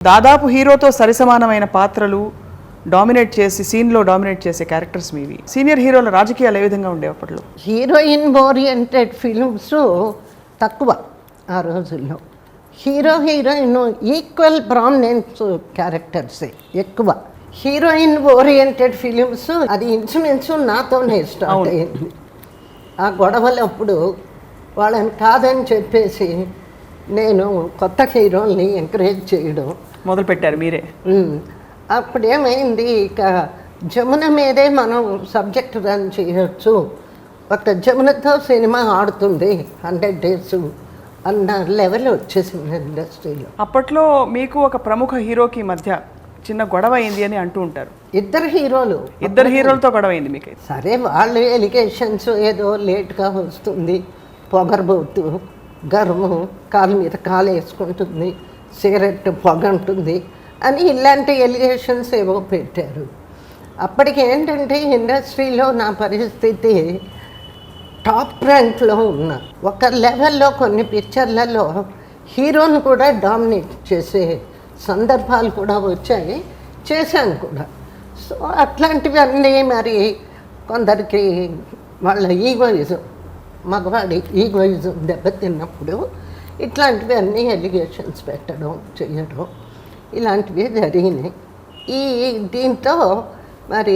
దాదాపు హీరోతో సరిసమానమైన పాత్రలు డామినేట్ చేసి సీన్లో డామినేట్ చేసే క్యారెక్టర్స్ మీవి. సీనియర్ హీరోల రాజకీయాలు ఏ విధంగా ఉండేవి అప్పట్లో? హీరోయిన్ ఓరియంటెడ్ ఫిల్మ్స్ తక్కువ ఆ రోజుల్లో. హీరోయిన్ ఈక్వల్ ప్రామినెన్స్ క్యారెక్టర్సే ఎక్కువ. హీరోయిన్ ఓరియంటెడ్ ఫిలిమ్స్ అది ఇంచుమించు నాతోనే స్టార్ట్ అయింది. ఆ గొడవలప్పుడు వాళ్ళని కాదని చెప్పేసి నేను కొత్త హీరోల్ని ఎంకరేజ్ చేయడం మొదలుపెట్టారు మీరే. అప్పుడేమైంది, ఇక జమున మీదే మనం సబ్జెక్ట్ రన్ చేయొచ్చు, ఒక జమునతో సినిమా ఆడుతుంది 100 days అన్న లెవెల్ వచ్చేసింది ఇండస్ట్రీలో. అప్పట్లో మీకు ఒక ప్రముఖ హీరోకి మధ్య చిన్న గొడవ అయింది అని అంటూ ఉంటారు. ఇద్దరు హీరోలతో గొడవ అయింది మీకు? సరే, వాళ్ళు ఎలిగేషన్స్ ఏదో లేట్గా వస్తుంది, పొగరబోతు, గర్వం, కాలు మీద కాలు వేసుకుంటుంది, సిగరెట్ పొగ ఉంటుంది అని ఇలాంటి ఎలిగేషన్స్ ఏవో పెట్టారు. అప్పటికి ఏంటంటే ఇండస్ట్రీలో నా పరిస్థితి టాప్ ర్యాంక్లో ఉన్న ఒక లెవెల్లో కొన్ని పిక్చర్లలో హీరోని కూడా డామినేట్ చేసే సందర్భాలు కూడా వచ్చాయి, చేశాను కూడా. సో అట్లాంటివన్నీ మరి కొందరికి వాళ్ళ ఈగోయిజం, మగవాడి ఈగోయిజం దెబ్బతిన్నప్పుడు ఇట్లాంటివన్నీ ఎలిగేషన్స్ పెట్టడం చేయడం ఇలాంటివి జరిగినాయి. దీంతో మరి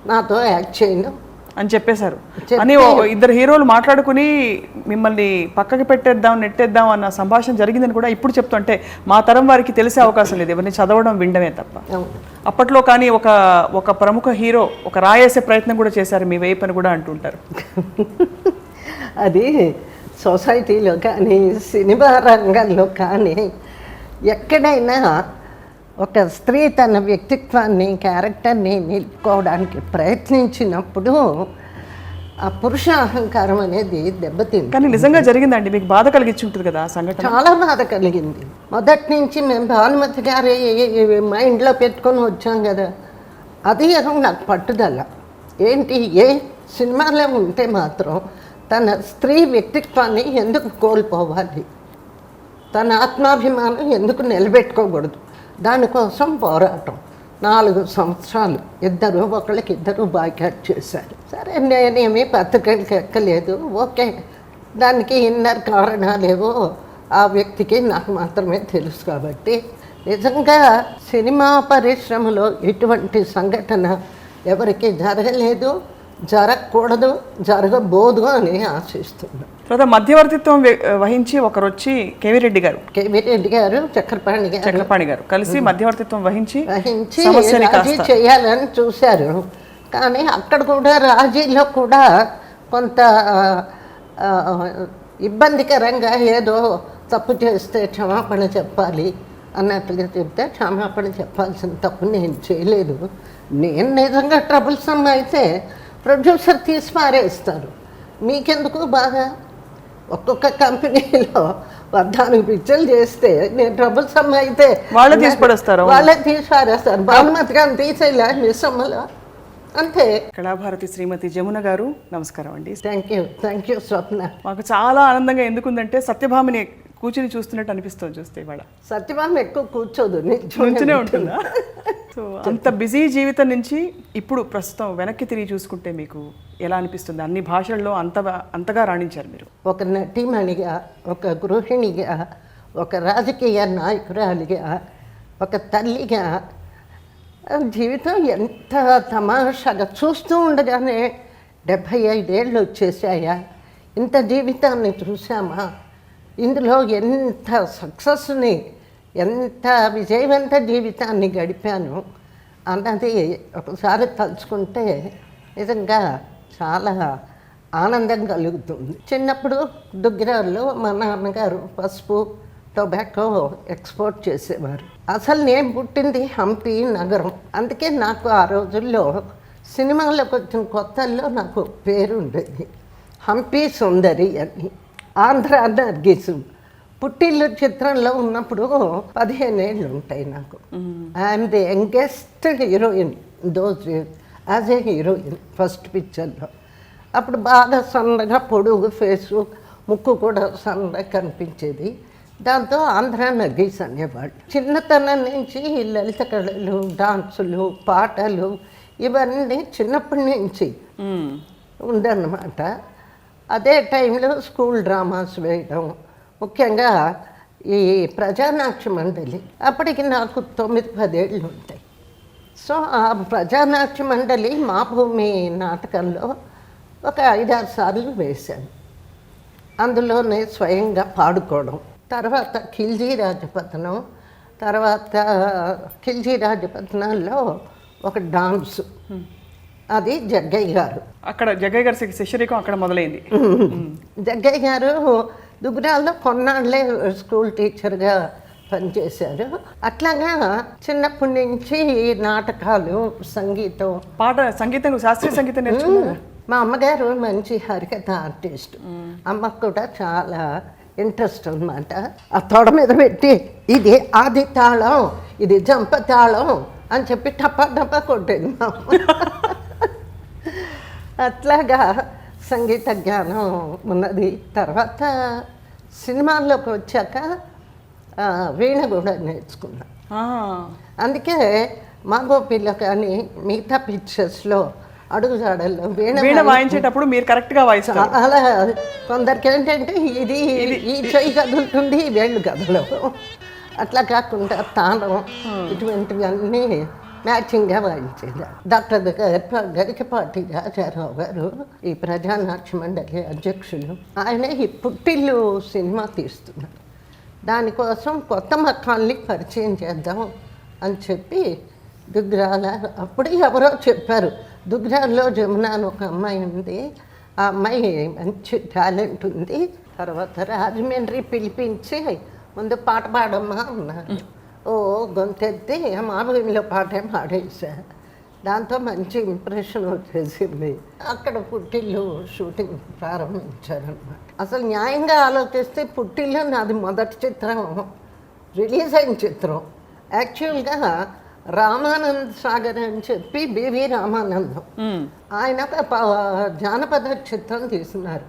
నాతో యాక్ట్ చేయను అని చెప్పేశారు అని ఇద్దరు హీరోలు మాట్లాడుకుని మిమ్మల్ని పక్కకి పెట్టేద్దాం, నెట్టేద్దాం అన్న సంభాషణ జరిగిందని కూడా ఇప్పుడు చెప్తుంటే మా తరం వారికి తెలిసే అవకాశం లేదు, ఎవరిని చదవడం వినడమే తప్ప. అప్పట్లో కానీ ఒక ప్రముఖ హీరో ఒక రాయేసే ప్రయత్నం కూడా చేశారు మీ వైపు అని కూడా అంటుంటారు. అది సొసైటీలో కానీ సినిమా రంగంలో కానీ ఎక్కడైనా ఒక స్త్రీ తన వ్యక్తిత్వాన్ని, క్యారెక్టర్ని నిలుపుకోవడానికి ప్రయత్నించినప్పుడు ఆ పురుష అహంకారం అనేది దెబ్బతింది. కానీ నిజంగా జరిగిందండి, మీకు బాధ కలిగించి ఉంటుంది కదా సంఘటన? చాలా బాధ కలిగింది. మొదటి నుంచి మేము భానుమతి గారి మైండ్లో పెట్టుకొని వచ్చాం కదా, అది నాకు పట్టుదల. ఏంటి, ఏ సినిమాలో ఉంటే మాత్రం తన స్త్రీ వ్యక్తిత్వాన్ని ఎందుకు కోల్పోవాలి, తన ఆత్మాభిమానం ఎందుకు నిలబెట్టుకోకూడదు, దానికోసం పోరాటం. 4 సంవత్సరాలు ఒకళ్ళకిద్దరు బాయ్కాట్ చేశారు. సరే, నేనేమి పత్రికలకి ఎక్కలేదు, ఓకే, దానికి ఇన్నర్ కారణాలేవో ఆ వ్యక్తికి నాకు మాత్రమే తెలుసు. కాబట్టి నిజంగా సినిమా పరిశ్రమలో ఇటువంటి సంఘటన ఎవరికి జరగలేదు, జరగకూడదు, జరగబోదు అని ఆశిస్తున్నాను. తర్వాత మధ్యవర్తిత్వం వహించి ఒకరు వచ్చి కేవీ రెడ్డి గారు చక్రపాణి గారు కలిసి మధ్యవర్తిత్వం వహించి రాజీ చేయాలని చూశారు. కానీ అక్కడ కూడా రాజీలో కూడా కొంత ఇబ్బందికరంగా ఏదో తప్పు చేస్తే క్షమాపణ చెప్పాలి అన్నట్టుగా చెప్తే, క్షమాపణ చెప్పాల్సిన తప్పు నేను చేయలేదు, నేను నిజంగా ట్రబుల్సమ్ అయితే ప్రొడ్యూసర్ తీసి పారేస్తారు, మీకెందుకు బాగా. ఒక్కొక్క కంపెనీలో 14 పిక్చర్లు చేస్తే నేను ట్రబుల్సమ్ అయితే వాళ్ళే తీసి పారేస్తారు. భానుమతి గారిని తీసేలా నిస్సమ్మలో అంతే. కళాభారతి శ్రీమతి జమున గారు, నమస్కారం అండి. థ్యాంక్ యూ స్వప్న. మాకు చాలా ఆనందంగా ఎందుకుందంటే సత్యభామిని కూర్చుని చూస్తున్నట్టు అనిపిస్తుంది చూస్తే. ఇవాళ సత్యభామ ఎక్కువ కూర్చోదు, నుంచునే ఉంటుందా? సో అంత బిజీ జీవితం నుంచి ఇప్పుడు ప్రస్తుతం వెనక్కి తిరిగి చూసుకుంటే మీకు ఎలా అనిపిస్తుంది? అన్ని భాషల్లో అంతగా రాణించారు మీరు. ఒక నటీమణిగా, ఒక గృహిణిగా, ఒక రాజకీయ నాయకురాలిగా, ఒక తల్లిగా జీవితం ఎంత తమాషాగా చూస్తూ ఉండగానే 75 ఏళ్ళు వచ్చేసాయా, ఇంత జీవితాన్ని చూసామా, ఇందులో ఎంత సక్సెస్ని, ఎంత విజయవంత జీవితాన్ని గడిపాను అన్నది ఒకసారి తలుచుకుంటే నిజంగా చాలా ఆనందం కలుగుతుంది. చిన్నప్పుడు దుగ్గిరాల్లో మా నాన్నగారు పసుపు, టొబాకో ఎక్స్పోర్ట్ చేసేవారు. అసలు నేను పుట్టింది హంపి నగరం. అందుకే నాకు ఆ రోజుల్లో సినిమాలోకి వచ్చిన కొత్తల్లో నాకు పేరు ఉండేది, హంపి సుందరి అని. ఆంధ్ర నర్గిసు. పుట్టిల్లు చిత్రంలో ఉన్నప్పుడు 15 ఏళ్ళు ఉంటాయి నాకు. I'm the youngest heroine those as a heroine first పిక్చర్లో. అప్పుడు బాగా సన్నగా పొడుగు ఫేసు, ముక్కు కూడా సన్నగా కనిపించేది. దాంతో ఆంధ్ర నగీస్ అనేవాళ్ళు. చిన్నతనం నుంచి లలిత కళలు, డాన్సులు, పాటలు ఇవన్నీ చిన్నప్పటి నుంచి ఉందన్నమాట. అదే టైంలో స్కూల్ డ్రామాస్ వేయడం, ముఖ్యంగా ఈ ప్రజానాట్య మండలి, అప్పటికి నాకు 9-10 ఏళ్ళు ఉంటాయి. సో ఆ ప్రజానాట్య మండలి మా భూమి నాటకంలో ఒక 5-6 సార్లు వేశాను. అందులోనే స్వయంగా పాడుకోవడం. తర్వాత ఖిల్జీ రాజపతనం, తర్వాత ఖిల్జీ రాజపతనంలో ఒక డాన్స్, అది జగ్గయ్య గారు. అక్కడ జగ్గయ్య గారి శిష్యరికం అక్కడ మొదలైంది. జగ్గయ్య గారు దుగ్గరాల్లో కొన్నాళ్ళే స్కూల్ టీచర్గా పనిచేశారు. అట్లాగా చిన్నప్పటి నుంచి నాటకాలు, సంగీతం. సంగీతం, శాస్త్రీయ సంగీతం నేర్చుకున్నారు. మా అమ్మగారు మంచి హరికథ ఆర్టిస్ట్. అమ్మకు కూడా చాలా ఇంట్రెస్ట్ అనమాట. ఆ తొడ మీద పెట్టి ఇది ఆది తాళం, ఇది జంప తాళం అని చెప్పి టపా టపా కొట్టేది మా అమ్మ. అట్లాగా సంగీత జ్ఞానం ఉన్నది. తర్వాత సినిమాల్లోకి వచ్చాక వీణ కూడా నేర్చుకున్నా. అందుకే మా గోపిలో కానీ మిగతా పిక్చర్స్లో అడుగుజాడల్లో వీణ వాయించేటప్పుడు మీరు కరెక్ట్గా వాయిస్తారు. అలా కొందరికి ఏంటంటే ఇది ఈ చెయ్యి కదులుతుంది, వేళ్ళు కదలవు. అట్లా కాకుండా తాళం ఇటువంటివన్నీ మ్యాచింగ్గా వాయించేది. డాక్టర్ గరికపాటి రాజారావు గారు ఈ ప్రజానాట్య మండలి అధ్యక్షులు. ఆయనే ఈ పుట్టిల్లు సినిమా తీస్తున్నారు. దానికోసం కొత్త మక్కాల్ని పరిచయం చేద్దాం అని చెప్పి దుగ్గరాల, అప్పుడే ఎవరో చెప్పారు, దుగ్గరాల్లో జమున అని ఒక అమ్మాయి ఉంది, ఆ అమ్మాయి మంచి టాలెంట్ ఉంది. తర్వాత రాజమండ్రి పిలిపించి ముందు పాట పాడమ్మా అన్నారు. ఓ గొంతెత్తి మామూలులో పాటే పాడేసా. దాంతో మంచి ఇంప్రెషన్ వచ్చేసింది. అక్కడ పుట్టిల్లు షూటింగ్ ప్రారంభించారనమాట. అసలు న్యాయంగా ఆలోచిస్తే పుట్టిల్లు నాది మొదటి చిత్రం, రిలీజ్ అయిన చిత్రం. యాక్చువల్గా రామానంద్ సాగర్ అని చెప్పి బివి రామానందం, ఆయన జానపద చిత్రం తీస్తున్నారు,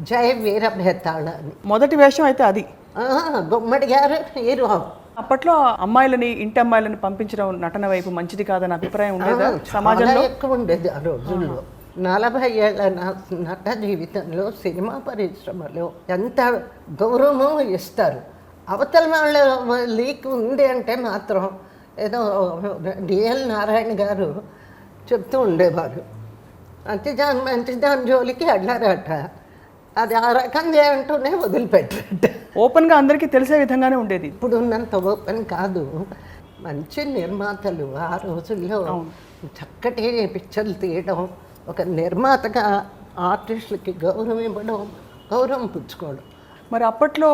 జయ వీర భేతాళ అని. మొదటి వేషం అయితే అది. గుమ్మడి గారు హీరో. అప్పట్లో అమ్మాయిలని, ఇంటి అమ్మాయిలని పంపించడం నటన వైపు మంచిది కాదని అభిప్రాయం ఉండేదా సమాజంలో? ఎక్కువ ఉండేది ఆ రోజుల్లో. 40 ఏళ్ల నట జీవితంలో సినిమా పరిశ్రమలో ఎంత గౌరవం ఇస్తారు. అవతల వాళ్ళ లీక్ ఉంది అంటే మాత్రం ఏదో డిఎల్ నారాయణ గారు చెప్తూ ఉండేవారు, మంచిదాని జోలికి అడ్డారట. అది ఆ రకంగా ఏమంటూనే వదిలిపెట్టారట. ఓపెన్గా అందరికీ తెలిసే విధంగానే ఉండేది. ఇప్పుడు ఉన్నంత ఓపెన్ కాదు. మంచి నిర్మాతలు ఆ రోజుల్లో చక్కటి పిక్చర్లు తీయడం, ఒక నిర్మాతగా ఆర్టిస్టులకి గౌరవం ఇవ్వడం, గౌరవం పుచ్చుకోవడం. మరి అప్పట్లో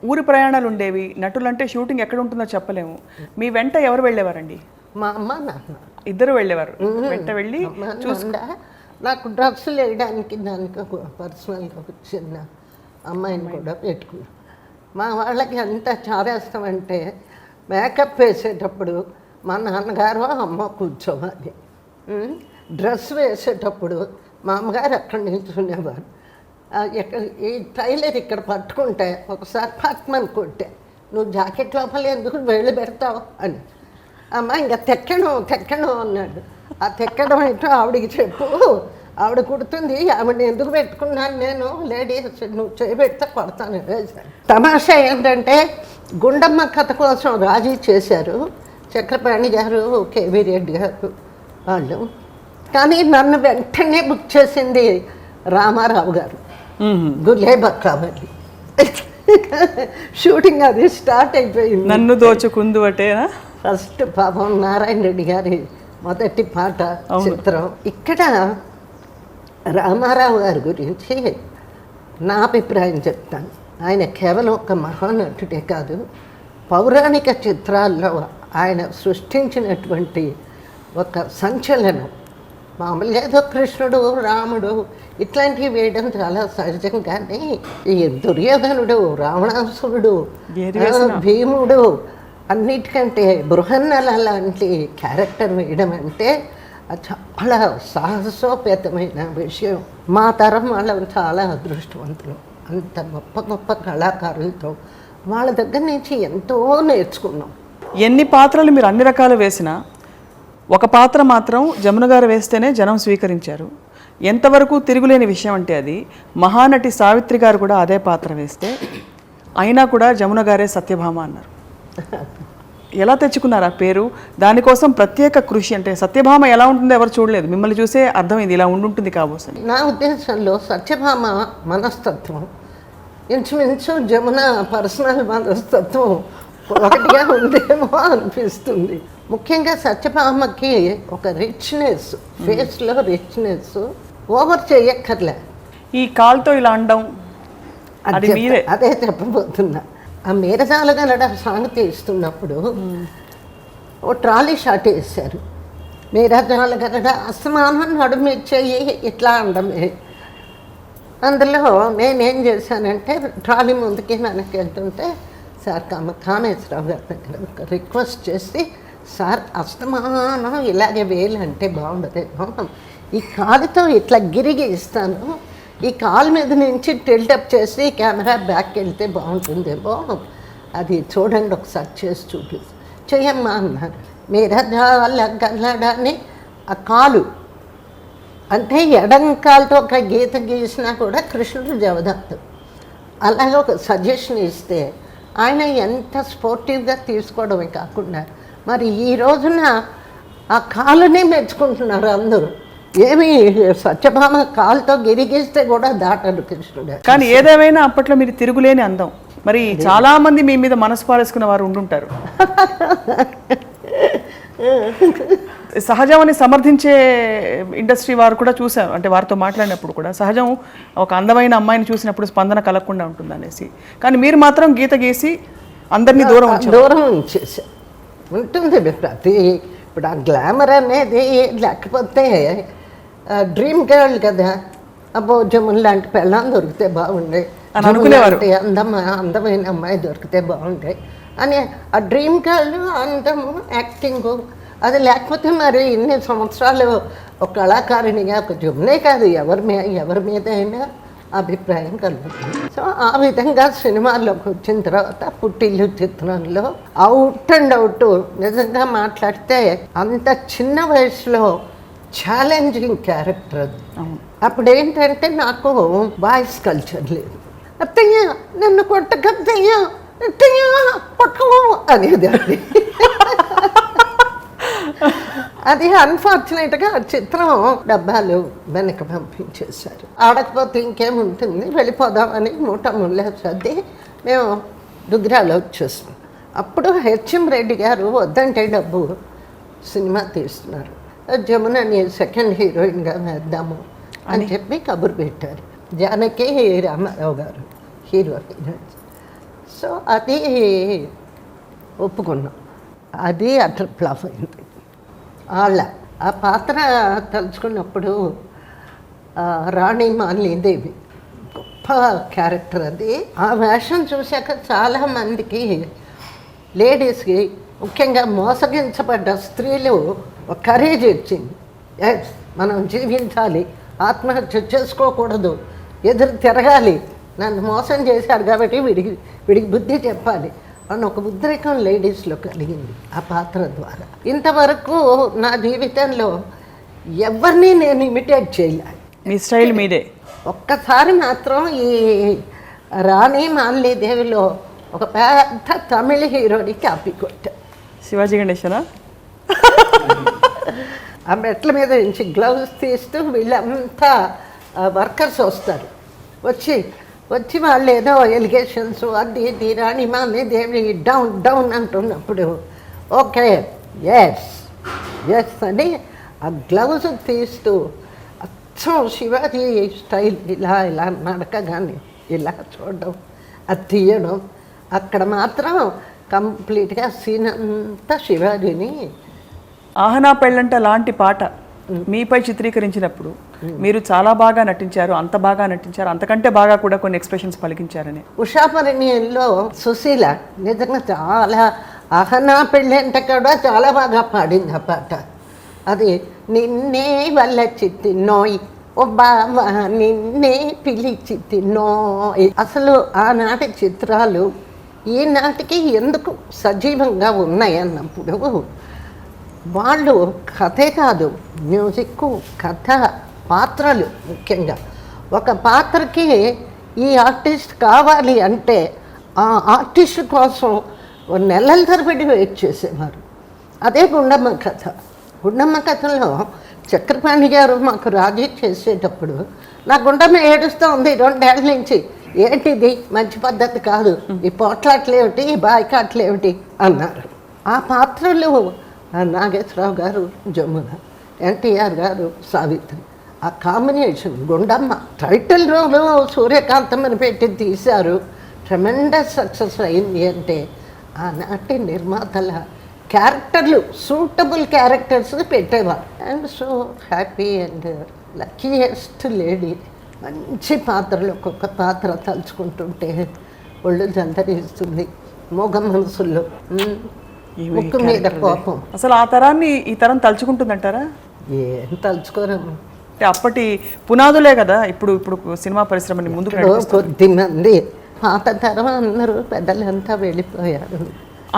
ఊరి ప్రయాణాలు ఉండేవి, నటులంటే షూటింగ్ ఎక్కడ ఉంటుందో చెప్పలేము. మీ వెంట ఎవరు వెళ్ళేవారండి? మా అమ్మ నాన్న ఇద్దరు వెళ్ళేవారు. వెంట వెళ్ళి నాకు డ్రగ్స్ వేయడానికి దానికి పర్సనల్గా ఒక చిన్న అమ్మాయిని కూడా పెట్టుకున్నాను. మా వాళ్ళకి ఎంత చారేస్తామంటే మేకప్ వేసేటప్పుడు మా నాన్నగారు అమ్మ కూర్చోవాలి, డ్రెస్ వేసేటప్పుడు మా అమ్మగారు అక్కడ నిల్చునేవారు. ఈ టైలర్ ఇక్కడ పట్టుకుంటే ఒకసారి పట్టుమని కొట్టే, నువ్వు జాకెట్ లోపల ఎందుకు వేళ్ళు పెడతావు అని. అమ్మ ఇంకా తెక్కడం అన్నాడు. ఆ తెక్కడం ఏంటో ఆవిడికి చెప్పు, ఆవిడ కుడుతుంది, ఆవిడని ఎందుకు పెట్టుకున్నాను నేను, లేడీస్ నువ్వు చేయబెడితే కొడతాను. తమాషా ఏంటంటే గుండమ్మ కథ కోసం రాజీ చేశారు చక్రపాణి గారు, కేవీ రెడ్డి గారు వాళ్ళు. కానీ నన్ను వెంటనే బుక్ చేసింది రామారావు గారు, గులేబక్ కావాలి. షూటింగ్ అది స్టార్ట్ అయిపోయింది. నన్ను దోచుకుందు అటేనా ఫస్ట్ పాపం నారాయణ రెడ్డి గారి మొదటి పాట చిత్రం. ఇక్కడ రామారావు గారి గురించి నా అభిప్రాయం చెప్తాను. ఆయన కేవలం ఒక మహానటుడే కాదు, పౌరాణిక చిత్రాల్లో ఆయన సృష్టించినటువంటి ఒక సంచలనం. మామూలుగా ఏదో కృష్ణుడు, రాముడు ఇట్లాంటివి వేయడం చాలా సహజం, కానీ ఈ దుర్యోధనుడు, రావణాసురుడు, భీముడు, అన్నిటికంటే బృహన్నల లాంటి క్యారెక్టర్ వేయడం అంటే చాలా సాహసోపేతమైన విషయం. మా తరం వాళ్ళు చాలా అదృష్టవంతులు. అంత గొప్ప గొప్ప కళాకారులతో వాళ్ళ దగ్గర నుంచి ఎంతో నేర్చుకున్నాం. ఎన్ని పాత్రలు మీరు అన్ని రకాలు వేసినా ఒక పాత్ర మాత్రం జమున గారు వేస్తేనే జనం స్వీకరించారు. ఎంతవరకు తిరుగులేని విషయం అంటే అది మహానటి సావిత్రి గారు కూడా అదే పాత్ర వేస్తే అయినా కూడా జమున గారే సత్యభామ అన్నారు. ఎలా తెచ్చుకున్నారు ఆ పేరు? దానికోసం ప్రత్యేక కృషి. అంటే సత్యభామ ఎలా ఉంటుందో ఎవరు చూడలేదు, మిమ్మల్ని చూసే అర్థమైంది ఇలా ఉండుంటుంది కాబోసని. నా ఉద్దేశంలో సత్యభామ మనస్తత్వం ఇంచుమించు జమున పర్సనల్ మనస్తత్వం ఒకటిగా ఉందేమో అనిపిస్తుంది. ముఖ్యంగా సత్యభామకి ఒక రిచ్నెస్, ఫేస్లో రిచ్నెస్ ఓవర్ చేయక్కర్లే. ఈ కాల్తో ఇలా అండం అది మీరే. అదే చెప్పబోతున్నా. ఆ మేరజాలగలడ సాంగ్ తీస్తున్నప్పుడు ఓ ట్రాలీ షాట్ వేశారు. మేరజాలగలడ అసమానం నడుమిచ్చేయి ఇట్లా అండమే. అందులో నేనేం చేశానంటే ట్రాలీ ముందుకి వెనక్కి వెళ్తుంటే సార్ కామేశ్వరరావు గారి దగ్గర ఒక రిక్వెస్ట్ చేసి, సార్ అస్తమానం ఇలాగే వేలంటే బాగుండదేమో, ఈ కాలుతో ఇట్లా గిరిగి ఇస్తాను, ఈ కాలు మీద నుంచి టిల్టప్ చేసి కెమెరా బ్యాక్ వెళ్తే బాగుంటుందేమో, అది చూడండి ఒకసారి చేసి చెయ్యమ్మా అన్నారు. మేరజాలగలడని ఆ కాలు అంటే ఎడం కాలుతో ఒక గీత గీసినా కూడా కృష్ణుడు జవదాత్తు. అలాగే ఒక సజెషన్ ఇస్తే ఆయన ఎంత స్పోర్టివ్గా తీసుకోవడమే కాకుండా మరి ఈ రోజున ఆ కాలునే మెచ్చుకుంటున్నారు అందరూ. ఏమి సత్యభామ కాలుతో గిరిగిస్తే కూడా దాటడు కృష్ణుడు. కానీ ఏదేమైనా అప్పట్లో మీరు తిరుగులేని అందం. మరి చాలా మంది మీ మీద మనసు పారేసుకున్న వారు ఉండుంటారు. సహజమని సమర్థించే ఇండస్ట్రీ వారు కూడా చూసారు. అంటే వారితో మాట్లాడినప్పుడు కూడా సహజం ఒక అందమైన అమ్మాయిని చూసినప్పుడు స్పందన కలగకుండా ఉంటుంది అనేసి. కానీ మీరు మాత్రం గీత గీసి అందరినీ దూరం ఉంచేసారు. ఉంటుంది ప్రతి ఇప్పుడు ఆ గ్లామర్ అనేది లేకపోతే డ్రీమ్ గర్ల్ కదా, అబ్బో జమున్ లాంటి పెళ్ళాం దొరికితే బాగుండే, అనుకునేవారు అందమైన అమ్మాయి దొరికితే బాగుండే అని. ఆ డ్రీమ్ గర్ల్ అందము యాక్టింగు అది లేకపోతే మరి ఇన్ని సంవత్సరాలు ఒక కళాకారిణిగా ఒక జమునే కాదు ఎవరి మీద అయినా అభిప్రాయం కలుగుతుంది. సో ఆ విధంగా సినిమాల్లోకి వచ్చిన తర్వాత పుట్టిల్లు చిత్రంలో అవుట్ అండ్ అవుట్ నిజంగా మాట్లాడితే అంత చిన్న వయసులో ఛాలెంజింగ్ క్యారెక్టర్ అది. అప్పుడు ఏంటంటే నాకు వాయిస్ కల్చర్ లేదు. అత్తయ్య నన్ను కొట్టకత్తయ్య, అత్తయ్య పట్టుకో అనేది అది. అది అన్ఫార్చునేట్గా చిత్రం డబ్బాలు వెనక పంపించేశారు. ఆడకపోతే ఇంకేముంటుంది, వెళ్ళిపోదామని మూటముళ్ళ సర్ది మేము దుగ్రాలో వచ్చేసాం. అప్పుడు హెచ్ఎం రెడ్డి గారు వద్దంటే డబ్బు సినిమా తీస్తున్నారు, జమునని సెకండ్ హీరోయిన్గా వేద్దాము అని చెప్పి కబురు పెట్టారు. జానకి రామారావు గారు హీరోయిన్. సో అది ఒప్పుకున్నాం. అది అట్లా ఫ్లాప్ అయింది. ఆ పాత్ర తలుచుకున్నప్పుడు రాణి మాలినీదేవి గొప్ప క్యారెక్టర్ అది. ఆ వేషం చూశాక చాలామందికి లేడీస్కి ముఖ్యంగా మోసగించబడ్డ స్త్రీలు ఒక కరేజ్ ఇచ్చింది. ఎస్ మనం జీవించాలి, ఆత్మహత్య చేసుకోకూడదు, ఎదురు తిరగాలి, నన్ను మోసం చేశారు కాబట్టి వీడికి బుద్ధి చెప్పాలి అని ఒక ఉద్రేకం లేడీస్లో కలిగింది ఆ పాత్ర ద్వారా. ఇంతవరకు నా జీవితంలో ఎవరిని నేను ఇమిటేట్ చేయలే. మీ స్టైల్ మీదే. ఒక్కసారి మాత్రం ఈ రాణి మాలినీదేవిలో ఒక పెద్ద తమిళ హీరోని కాపీ కొట్టా. శివాజీ గణేశనా? ఆ మెట్ల మీద నుంచి గ్లౌజ్ తీస్తూ వీళ్ళంతా వర్కర్స్ వస్తారు, వచ్చి వాళ్ళు ఏదో ఎలిగేషన్స్ అది ఇది రాణి మాలినీదేవి డౌన్ అంటున్నప్పుడు ఓకే ఎస్ అని ఆ గ్లౌజ్ తీస్తూ అచ్చం శివాజీ స్టైల్ ఇలా నడక కానీ ఇలా చూడడం, అది తీయడం, అక్కడ మాత్రం కంప్లీట్గా సీన్ అంతా శివాజీని. ఆహనా పెళ్ళంట లాంటి పాట మీపై చిత్రీకరించినప్పుడు మీరు చాలా బాగా నటించారు, అంత బాగా నటించారు, అంతకంటే బాగా కూడా కొన్ని ఎక్స్ప్రెషన్స్ పలికించారని. ఉషాపరిణయంలో సుశీల నిజంగా చాలా ఆహనా పెళ్ళంట కూడా చాలా బాగా పాడింది ఆ పాట. అది నిన్నే వల్ల చిత్తి నోయ్ ఓ బాబా నిన్నే పిలిచి నోయ్. అసలు ఆనాటి చిత్రాలు ఈనాటికి ఎందుకు సజీవంగా ఉన్నాయి అన్నప్పుడు వాళ్ళు కథే కాదు, మ్యూజిక్, కథ, పాత్రలు ముఖ్యంగా. ఒక పాత్రకి ఈ ఆర్టిస్ట్ కావాలి అంటే ఆ ఆర్టిస్ట్ కోసం నెలల తరబడి వెయిట్ చేసేవారు. అదే గుండమ్మ కథ. గుండమ్మ కథలో చక్రపాణి గారు మాకు రాజీ చేసేటప్పుడు నా గుండమ్మ ఏడుస్తూ ఉంది 2 ఏళ్ళ నుంచి, ఏంటిది మంచి పద్ధతి కాదు, ఈ పోట్లాట్లేమిటి, ఈ బాయ్కాట్లేమిటి అన్నారు. ఆ పాత్రలు నాగేశ్వరరావు గారు జమున, ఎన్టీఆర్ గారు సావిత్రి, ఆ కాంబినేషన్ గుండమ్మ. టైటిల్ రోలు సూర్యకాంతమని పెట్టి తీశారు. ట్రెమెండస్ సక్సెస్ అయింది అంటే ఆనాటి నిర్మాతల క్యారెక్టర్లు, సూటబుల్ క్యారెక్టర్స్ పెట్టేవారు. And so happy and luckiest lady. మంచి పాత్రలు, ఒక్కొక్క పాత్ర తలుచుకుంటుంటే ఒళ్ళు జంతరిస్తుంది. మూగ మనసుల్లో ముక్కు మీద కోపం. అసలు ఆ తరాన్ని ఈ తరం తలుచుకుంటుందంటారా? ఏం తలుచుకోరము. అప్పటి పునాదులే కదా ఇప్పుడు ఇప్పుడు సినిమా పరిశ్రమని ముందుకు. కొద్దిమంది పాత తరం అందరూ పెద్దలంతా వెళ్ళిపోయారు.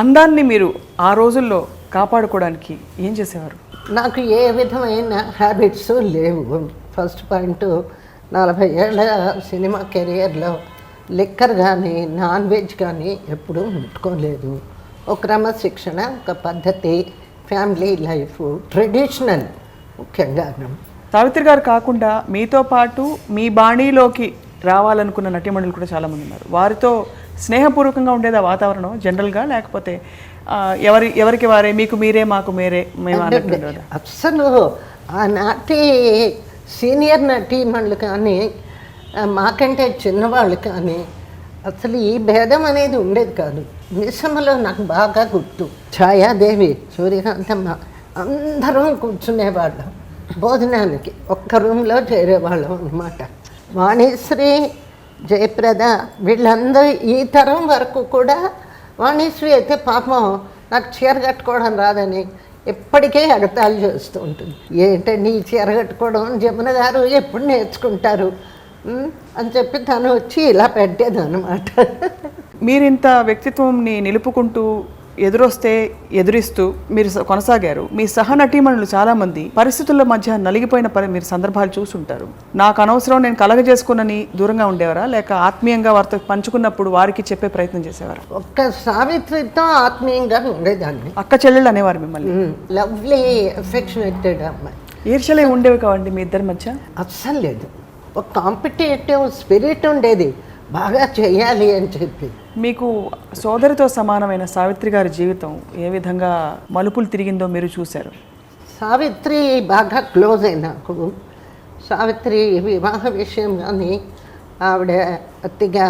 అందాన్ని మీరు ఆ రోజుల్లో కాపాడుకోవడానికి ఏం చేసేవారు? నాకు ఏ విధమైన హ్యాబిట్స్ లేవు. ఫస్ట్ పాయింట్, 40 ఏళ్ళ సినిమా కెరియర్లో లిక్కర్ కానీ నాన్ వెజ్ కానీ ఎప్పుడూ ముట్టుకోలేదు. ఒక క్రమశిక్షణ, ఒక పద్ధతి, ఫ్యామిలీ లైఫ్, ట్రెడిషనల్ ముఖ్యంగా. సావిత్రి గారు కాకుండా మీతో పాటు మీ బాణీలోకి రావాలనుకున్న నటీమణులు కూడా చాలామంది ఉన్నారు. వారితో స్నేహపూర్వకంగా ఉండేది ఆ వాతావరణం జనరల్గా, లేకపోతే ఎవరికి వారే, మీకు మీరే మాకు మీరే మేము అన్నట్టు? అసలు ఆనాటి సీనియర్ నటీమణులు కానీ మాకంటే చిన్నవాళ్ళు కానీ అసలు ఈ భేదం అనేది ఉండేది కాదు. మిశ్రమలో నాకు బాగా గుర్తు, ఛాయాదేవి, సూర్యకాంతమ్మ అందరం కూర్చునేవాళ్ళం భోజనానికి. ఒక్క రూమ్లో చేరేవాళ్ళం అన్నమాట. వాణిశ్రీ, జయప్రద వీళ్ళందరూ ఈ తరం వరకు కూడా. వాణిశ్రీ అయితే పాపం నాకు చీర కట్టుకోవడం రాదని ఎప్పటికే ఎగతాళి చేస్తూ ఉంటుంది. ఏంటండి ఈ చీర కట్టుకోవడం, జమున గారు ఎప్పుడు నేర్చుకుంటారు అని చెప్పి తను వచ్చి ఇలా పెట్టేది అన్నమాట. మీరింత వ్యక్తిత్వంని నిలుపుకుంటూ ఎదురొస్తే ఎదురిస్తూ మీరు కొనసాగారు. మీ సహనటీమణులు చాలామంది పరిస్థితుల మధ్య నలిగిపోయిన మీరు సందర్భాలు చూసుంటారు. నాకు అనవసరం, నేను కలగజేసుకున్నని దూరంగా ఉండేవారా, లేక ఆత్మీయంగా వారితో పంచుకున్నప్పుడు వారికి చెప్పే ప్రయత్నం చేసేవారు? ఒక్క సావిత్రితో ఆత్మీయంగా ఉండేదాన్ని. అక్క చెల్లెళ్ళు అనేవారు మిమ్మల్ని? లవ్లీ అఫెక్షనేటెడ్ అమ్మాయి. ఈర్ష్యలే ఉండేవి కావండి మీ ఇద్దరి మధ్య? అస్సలు లేదు. ఒక కాంపిటేటివ్ స్పిరిట్ ఉండేది, బాగా చేయాలి అని చెప్పి. మీకు సోదరితో సమానమైన సావిత్రి గారి జీవితం ఏ విధంగా మలుపులు తిరిగిందో మీరు చూశారు? సావిత్రి బాగా క్లోజ్ అయిన నాకు. సావిత్రి వివాహ విషయం కానీ, ఆవిడ అతిగా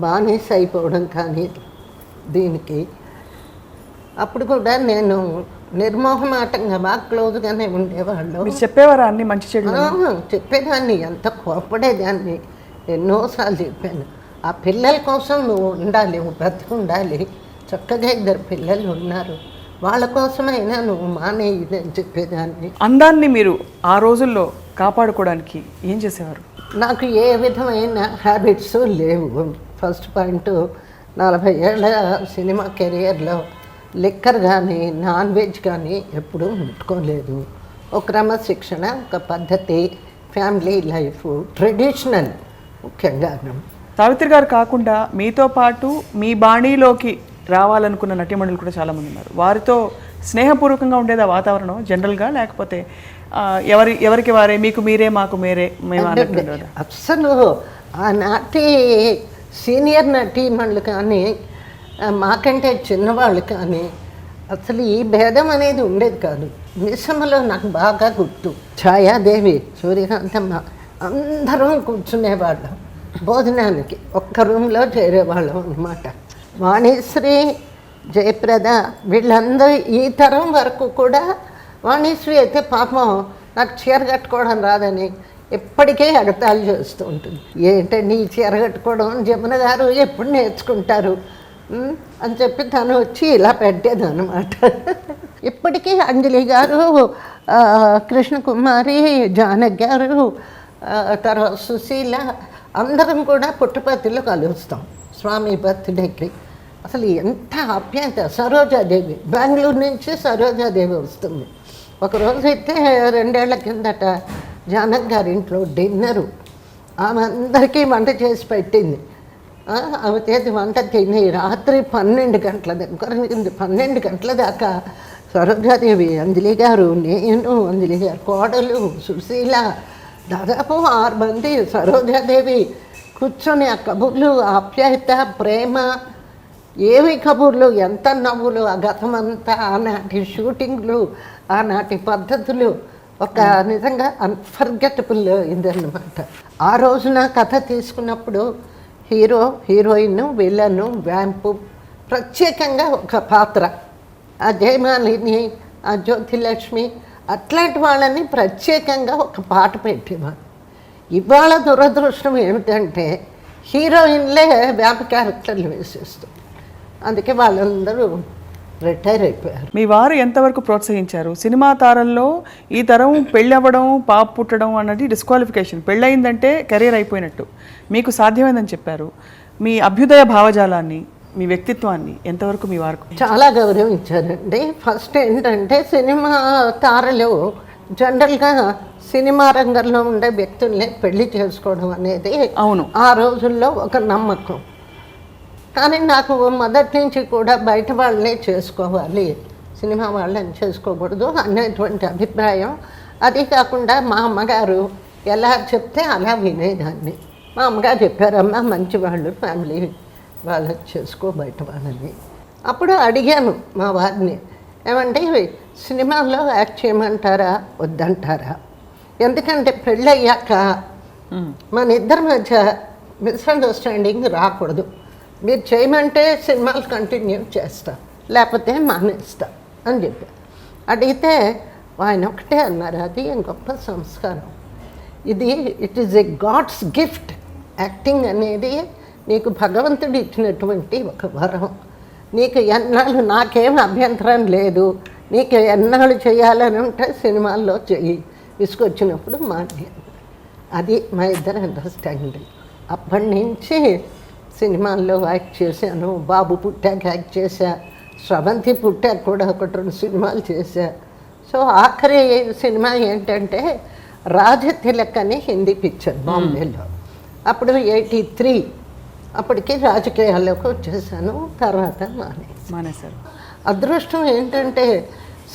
బానిస అయిపోవడం కానీ దీనికి, అప్పుడు కూడా నేను నిర్మోహమాటంగా బాగా క్లోజ్గానే ఉండేవాళ్ళు. మీరు చెప్పేవారా అన్ని మంచి చెడు? చెప్పేదాన్ని, ఎంత కోపడేదాన్ని, ఎన్నోసార్లు చెప్పాను. ఆ పిల్లల కోసం నువ్వు ఉండాలి, నువ్వు బ్రతికి ఉండాలి, చక్కగా 2 పిల్లలు ఉన్నారు, వాళ్ళ కోసమైనా నువ్వు మానేది అని చెప్పేదాన్ని. అందాన్ని మీరు ఆ రోజుల్లో కాపాడుకోవడానికి ఏం చేసేవారు? నాకు ఏ విధమైన హ్యాబిట్స్ లేవు. ఫస్ట్ పాయింట్, 40 ఏళ్ళ సినిమా కెరియర్లో లిక్కర్ కానీ నాన్ వెజ్ కానీ ఎప్పుడూ ముట్టుకోలేదు. ఒక క్రమశిక్షణ, ఒక పద్ధతి, ఫ్యామిలీ లైఫ్, ట్రెడిషనల్ ముఖ్యంగా. సావిత్రి గారు కాకుండా మీతో పాటు మీ బాణీలోకి రావాలనుకున్న నటీమణులు కూడా చాలామంది ఉన్నారు. వారితో స్నేహపూర్వకంగా ఉండేది ఆ వాతావరణం జనరల్గా, లేకపోతే ఎవరికి వారే, మీకు మీరే మాకు మీరే మేము అన్నట్టు? అసలు ఆనాటి సీనియర్ నటీమణులు కానీ మాకంటే చిన్నవాళ్ళు కానీ అసలు ఈ భేదం అనేది ఉండేది కాదు. మిశ్రమలో నాకు బాగా గుర్తు, ఛాయాదేవి, సూర్యకాంతమ్మ అందరం కూర్చునేవాళ్ళం భోజనానికి. ఒక్క రూమ్లో చేరేవాళ్ళం అన్నమాట. వాణిశ్రీ, జయప్రద వీళ్ళందరూ ఈ తరం వరకు కూడా. వాణిశ్రీ అయితే పాపం నాకు చీర కట్టుకోవడం రాదని ఎప్పటికే ఎగతాళి చేస్తూ ఉంటుంది. ఏంటండి ఈ చీర కట్టుకోవడం, జమున గారు ఎప్పుడు నేర్చుకుంటారు అని చెప్పి తను వచ్చి ఇలా పెట్టేది అన్నమాట. ఇప్పటికీ అంజలి గారు, కృష్ణకుమారి, జానకి గారు, తర్వాత సుశీల అందరం కూడా పుట్టపర్తిలో కలుస్తాం. స్వామి బర్త్డేకి. అసలు ఎంత ఆప్యాయత. సరోజాదేవి, బెంగళూరు నుంచి సరోజాదేవి వస్తుంది. ఒకరోజు అయితే 2 ఏళ్ల కిందట జానక్ గారి ఇంట్లో డిన్నరు. ఆమె అందరికీ వంట చేసి పెట్టింది. ఆమె చేతి వంట తిని రాత్రి 12 గంటల దగ్గర 12 గంటల దాకా సరోజాదేవి, అంజలి గారు, నేను, అంజలి గారు కోడలు సుశీల, దాదాపు 6 మంది సరోజాదేవి కూర్చొని ఆ కబుర్లు, ఆప్యాయత, ప్రేమ, ఏవి కబుర్లు, ఎంత నవ్వులు, ఆ గతమంతా, ఆనాటి షూటింగ్లు, ఆనాటి పద్ధతులు, ఒక నిజంగా అన్ఫర్గెటబుల్ ఇదన్నమాట. ఆ రోజున కథ తీసుకున్నప్పుడు హీరో, హీరోయిన్, విలను, వ్యాంపు, ప్రత్యేకంగా ఒక పాత్ర, ఆ జయమాలిని, ఆ జ్యోతిలక్ష్మి, అట్లాంటి వాళ్ళని ప్రత్యేకంగా ఒక పాట పెట్టేవారు. ఇవాళ దురదృష్టం ఏమిటంటే హీరోయిన్లే వ్యాంప క్యారెక్టర్లు వేసేస్తారు. అందుకే వాళ్ళందరూ రిటైర్ అయిపోయారు. మీ వారు ఎంతవరకు ప్రోత్సహించారు? సినిమా తారల్లో ఈ తరం పెళ్ళి అవ్వడం, పాప పుట్టడం అన్నది డిస్క్వాలిఫికేషన్. పెళ్ళయిందంటే కెరీర్ అయిపోయినట్టు. మీకు సాధ్యమైందని చెప్పారు. మీ అభ్యుదయ భావజాలాన్ని, మీ వ్యక్తిత్వాన్ని ఎంతవరకు మీ వారికి చాలా గౌరవించారండి. ఫస్ట్ ఏంటంటే సినిమా తారలు జనరల్గా సినిమా రంగంలో ఉండే వ్యక్తుల్ని పెళ్లి చేసుకోవడం అనేది అవును ఆ రోజుల్లో ఒక నమ్మకం. కానీ నాకు మొదటి నుంచి కూడా బయట వాళ్ళనే చేసుకోవాలి, సినిమా వాళ్ళని చేసుకోకూడదు అనేటువంటి అభిప్రాయం. అది కాకుండా మా అమ్మగారు ఎలా చెప్తే అలా వినేదాన్ని. మా అమ్మగారు చెప్పారమ్మా, మంచి వాళ్ళు, ఫ్యామిలీ వాళ్ళని చేసుకో, బయట వాళ్ళని. అప్పుడు అడిగాను మా వారిని, ఏమంటే సినిమాల్లో యాక్ట్ చేయమంటారా వద్దంటారా? ఎందుకంటే పెళ్ళయ్యాక మన ఇద్దరి మధ్య మిస్అండర్స్టాండింగ్ రాకూడదు. మీరు చేయమంటే సినిమాలు కంటిన్యూ చేస్తా, లేకపోతే మానేస్తా అని చెప్పారు. అడిగితే ఆయన ఒకటే అన్నారు, అది గొప్ప సంస్కారం, ఇది it is a God's gift. Acting అనేది నీకు భగవంతుడు ఇచ్చినటువంటి ఒక వరం. నీకు ఎన్నాళ్ళు, నాకేం అభ్యంతరం లేదు, నీకు ఎన్నాళ్ళు చేయాలని ఉంటే సినిమాల్లో చెయ్యి, విసుకొచ్చినప్పుడు మానేయాలి. అది మా ఇద్దరు అండర్స్టాండింగ్. అప్పటి నుంచి సినిమాల్లో యాక్ట్ చేశాను. బాబు పుట్టాక యాక్ట్ చేశా, స్రవంతి పుట్టాక కూడా 1-2 సినిమాలు చేశా. సో ఆఖరి సినిమా ఏంటంటే రాజతిలక్ అని హిందీ పిక్చర్ బాంబేలో. అప్పుడు 83, అప్పటికి రాజకీయాల్లోకి వచ్చేసాను. తర్వాత మానేశారు. అదృష్టం ఏంటంటే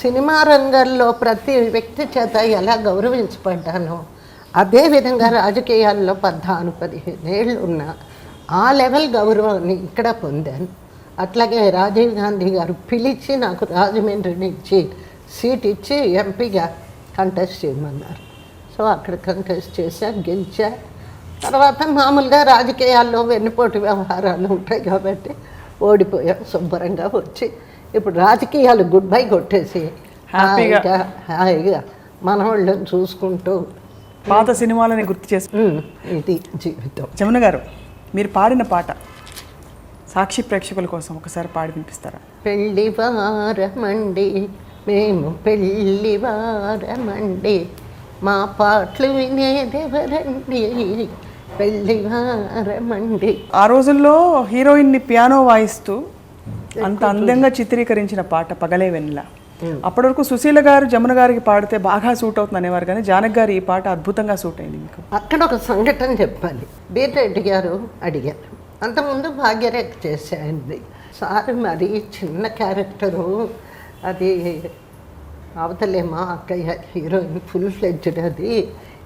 సినిమా రంగంలో ప్రతి వ్యక్తి చేత ఎలా గౌరవించబడ్డానో అదేవిధంగా రాజకీయాల్లో 14-15 ఏళ్ళు ఉన్న ఆ లెవెల్ గౌరవాన్ని ఇక్కడ పొందాను. అట్లాగే రాజీవ్ గాంధీ గారు పిలిచి నాకు రాజమండ్రిని ఇచ్చి సీట్ ఇచ్చి ఎంపీగా కంటెస్ట్ చేయమన్నారు. సో అక్కడ కంటెస్ట్ చేశా, గెలిచా. తర్వాత మామూలుగా రాజకీయాల్లో వెన్నుపోటు వ్యవహారాలు ఉంటాయి కాబట్టి ఓడిపోయాం. శుభ్రంగా వచ్చి ఇప్పుడు రాజకీయాలు గుడ్ బై కొట్టేసి హాయిగా మనవాళ్ళని చూసుకుంటూ పాత సినిమాలని గుర్తు చేసి ఇది జీవితం. జమున గారు, మీరు పాడిన పాట సాక్షి ప్రేక్షకుల కోసం ఒకసారి పాడి వినిపిస్తారా? పెళ్ళివారమండి మేము, పెళ్ళివారమండి, మా పాటలు వినేదెవరండి, పెళ్ళివారమండి. ఆ రోజుల్లో హీరోయిన్ని పియానో వాయిస్తూ అంత అందంగా చిత్రీకరించిన పాట పగలే వెన్నెల. అప్పటి వరకు సుశీల గారు జమున గారికి పాడితే బాగా సూట్ అవుతుంది అనేవారు, కానీ జానక్ గారు ఈ పాట అద్భుతంగా సూట్ అయింది మీకు. అక్కడ ఒక సంఘటన చెప్పాలి. బీరెడ్డి గారు అడిగారు, అంతకుముందు భాగ్యరేఖ చేసేయండి సార్, మరి చిన్న క్యారెక్టరు, అది అవతలేమా అక్కయ్య హీరోయిన్ ఫుల్ ఫ్లెడ్జ్డ్, అది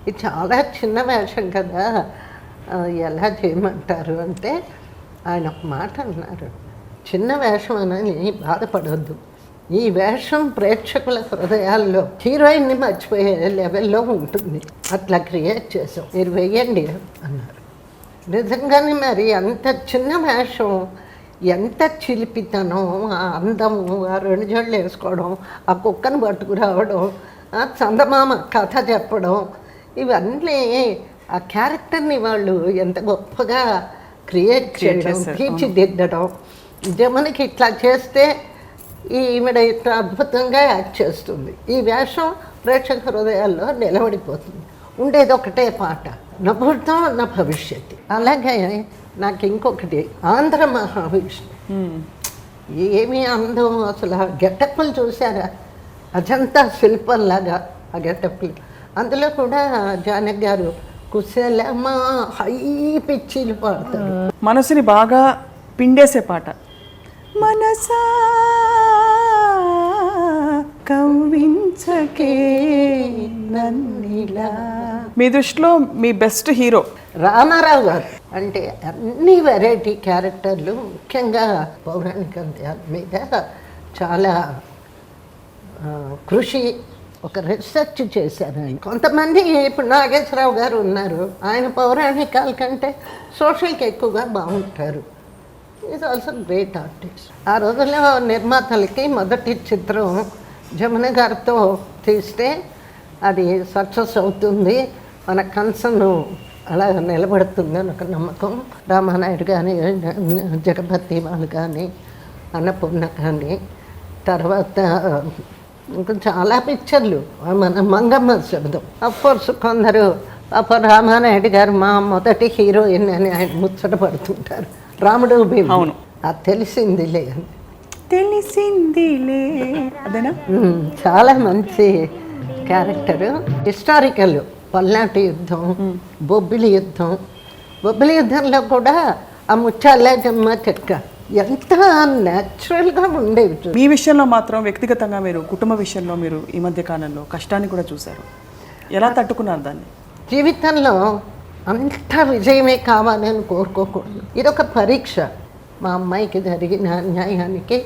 ఇది చాలా చిన్న వేషం కదా, ఎలా చేయమంటారు అంటే ఆయన ఒక మాట అన్నారు, చిన్న వేషం అని బాధపడవద్దు, ఈ వేషం ప్రేక్షకుల హృదయాల్లో హీరోయిన్ని మర్చిపోయే లెవెల్లో ఉంటుంది, అట్లా క్రియేట్ చేసాం, మీరు వెయ్యండి అన్నారు. నిజంగానే మరి అంత చిన్న వేషం, ఎంత చిలిపితనం, ఆ అందము, ఆ 2 జళ్ళు వేసుకోవడం, ఆ కుక్కను పట్టుకురావడం, ఆ చందమామ కథ చెప్పడం, ఇవన్నీ ఆ క్యారెక్టర్ని వాళ్ళు ఎంత గొప్పగా క్రియేట్ చేయడం, తీర్చిదిద్దడం. జమునకి ఇట్లా చేస్తే ఈవిడ ఇట్లా అద్భుతంగా యాక్ట్ చేస్తుంది, ఈ వేషం ప్రేక్షక హృదయాల్లో నిలబడిపోతుంది. ఉండేది ఒకటే పాట, నా భూతం నా భవిష్యత్తు. అలాగే నాకు ఇంకొకటి ఆంధ్ర మహావిష్ణు. ఏమి అందం అసలు! ఆ గెటప్పులు చూసారా? అజంతా శిల్పంలాగా ఆ గెటప్పులు. అందులో కూడా జానకి గారు కుశలమా హై పిచ్చిలు పాడతారు. మనసుని బాగా పిండేసే పాట. మనసా కవ్వించకే నన్నిలా. మీ దృష్టిలో మీ బెస్ట్ హీరో? రామారావు గారు. అంటే అన్ని వెరైటీ క్యారెక్టర్లు, ముఖ్యంగా పౌరాణిక అంశాల మీద చాలా కృషి, ఒక రీసెర్చ్ చేశారు ఆయన. కొంతమంది ఇప్పుడు నాగేశ్వరరావు గారు ఉన్నారు, ఆయన పౌరాణికాల కంటే సోషల్కి ఎక్కువగా బాగుంటారు. Is also great artist. ఆ రోజుల్లో నిర్మాతలకి మొదటి చిత్రం జమున గారితో తీస్తే అది సక్సెస్ అవుతుంది, మన కన్సర్న్ అలా నిలబడుతుంది అని ఒక నమ్మకం. రామానాయుడు కానీ, జగపతి వాళ్ళు కానీ, అన్నపూర్ణ కానీ, తర్వాత ఇంకా చాలా పిక్చర్లు, మన మంగమ్మ శబ్దం. అఫ్కోర్స్ కొందరు పాప రామానాయుడు గారు మా మొదటి హీరోయిన్ అని ఆయన ముచ్చట పడుతుంటారు. రాముడు భీముడు. అవును, అది తెలిసిందిలే అని. తెలిసిందిలే అదేనా? చాలా మంచి క్యారెక్టరు. హిస్టారికల్, పల్నాటి యుద్ధం, బొబ్బిలి యుద్ధం. బొబ్బిలి యుద్ధంలో కూడా ఆ ముచ్చాల జమ్మ చెక్క ఎంత న్యాచురల్గా ఉండేవి. మీ విషయంలో మాత్రం వ్యక్తిగతంగా మీరు కుటుంబ విషయంలో మీరు ఈ మధ్య కాలంలో కష్టాన్ని కూడా చూశారు. ఎలా తట్టుకున్నారు దాన్ని? జీవితంలో అంత విజయమే కావాలని కోరుకోకూడదు. ఇదొక పరీక్ష. మా అమ్మాయికి జరిగిన అన్యాయానికి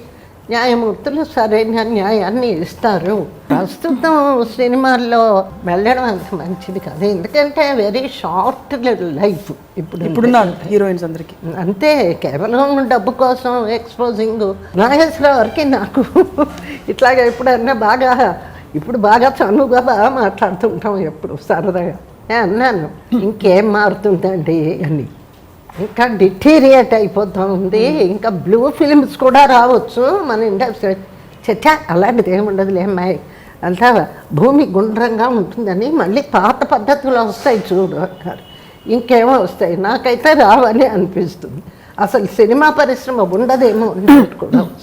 న్యాయమూర్తులు సరైన న్యాయాన్ని ఇస్తారు. ప్రస్తుతం సినిమాల్లో వెళ్ళడం అంత మంచిది కాదు, ఎందుకంటే వెరీ షార్ట్ లైఫ్ ఇప్పుడున్న హీరోయిన్స్ అందరికీ. అంతే, కేవలం డబ్బు కోసం ఎక్స్పోజింగ్. నాగేశ్వరరావుకి నాకు ఇట్లాగా ఎప్పుడన్నా ఇప్పుడు బాగా చనువుగా బాగా మాట్లాడుతుంటాం ఎప్పుడు సరదాగా. అన్నాను, ఇంకేం మారుతుందండి అని. ఇంకా డిటీరియేట్ అయిపోతూ ఉంది, ఇంకా బ్లూ ఫిల్మ్స్ కూడా రావచ్చు మన ఇండస్ట్రీ. చచ్చా అలాంటిది ఏముండదులే అమ్మాయి, అంతా భూమి గుండ్రంగా ఉంటుందని మళ్ళీ పాత పద్ధతులు వస్తాయి చూడు అంటారు. ఇంకేమో వస్తాయి, నాకైతే రావని అనిపిస్తుంది. అసలు సినిమా పరిశ్రమ ఉండదేమో కూడా